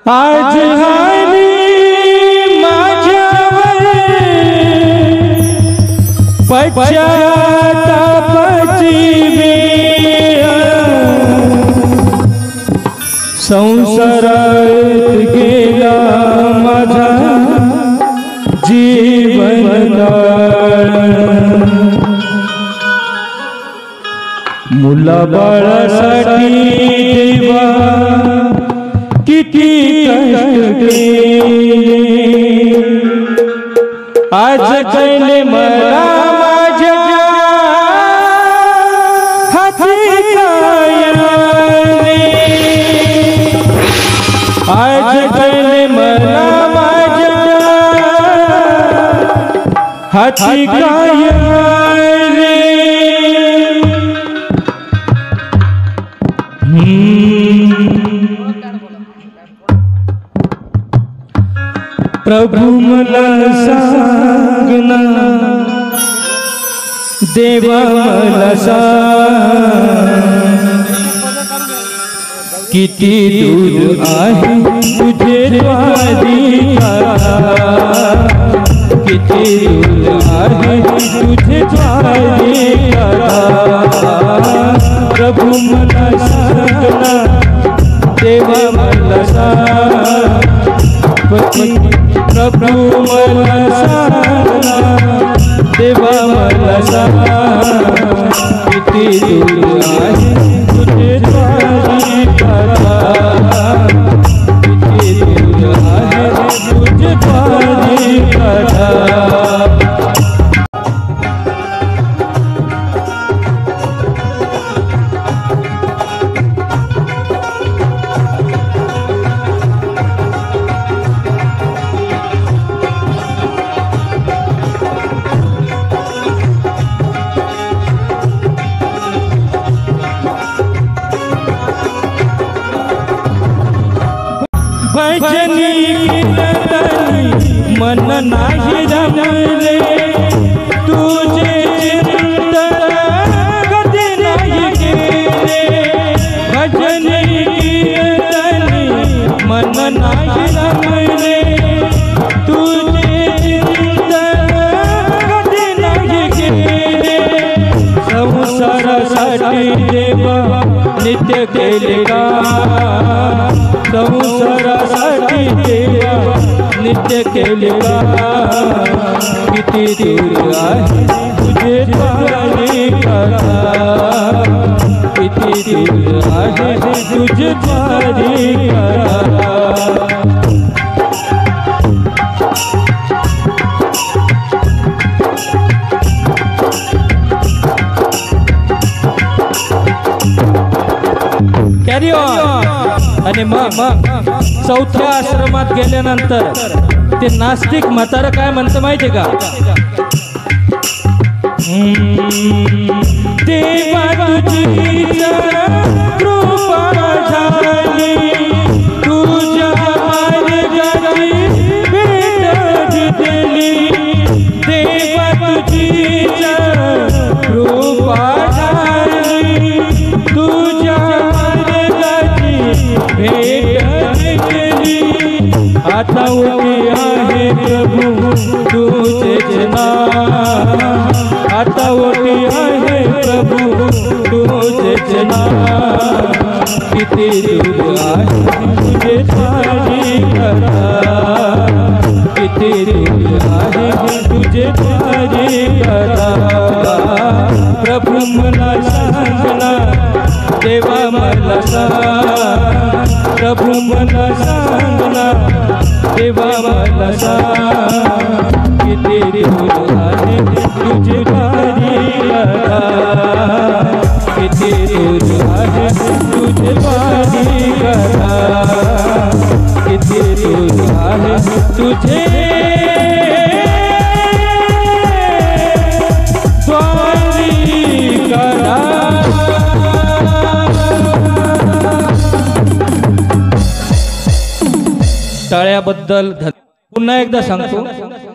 आज हानी माझ्यावर पश्चातापाची वेळ संसारात गेला माझा जीवनकाळ मुलाबाळासाठी देवा किती कष्ट केले आज कैले मला माझ्या हाती काय आज कैले मला माझ्या हाती काय प्रभु मला सांगना देवा मला सांग किती दूर आहे तुझे द्वारिका किती दूर आहे तुझे द्वारिका प्रभु मला सांगना देवा मला सांग प्रभु मला सांगना देवा मला सांग किती दूर आहे तुझे द्वारिका किती दूर आहे तुझे द्वारिका भजनी कीर्तनी मन नाही रमले तुझे चिंतन कधी नाही केले भजनी कीर्तनी मन नाही रमले तुझे चिंतन कधी नाही केले संसारासाठी देवा नित्य केले का संसारासाठी देवा नित्य केले का किती दूर आहे तुझे द्वारिका किती दूर आहे तुझे द्वारिका कॅरी ऑन आणि मग चौथ्या आश्रमात गेल्यानंतर ते नास्तिक म्हातारं काय म्हणतं माहिती का देवा तुझीच कृपा झाली तुझ्या मार्गाची भेट दिली देवा तुझीच कृपा झाली तुझ्या भेट केली आता उभी आहे प्रभु तुझेच नाम आता उभी आहे प्रभु तुझेच नाम किती दूर आहे तुझे द्वारिका किती दूर आहे तुझे द्वारिका प्रभु मला सांगना देवा मला सांग प्रभु मला सांगना देवा मला सांग किती दूर आहे तुझे द्वारिका किती दूर आहे तुझे द्वारिका किती दूर आहे तुझे द्वारिका टाळ्याबद्दल पुन्हा एकदा सांगतो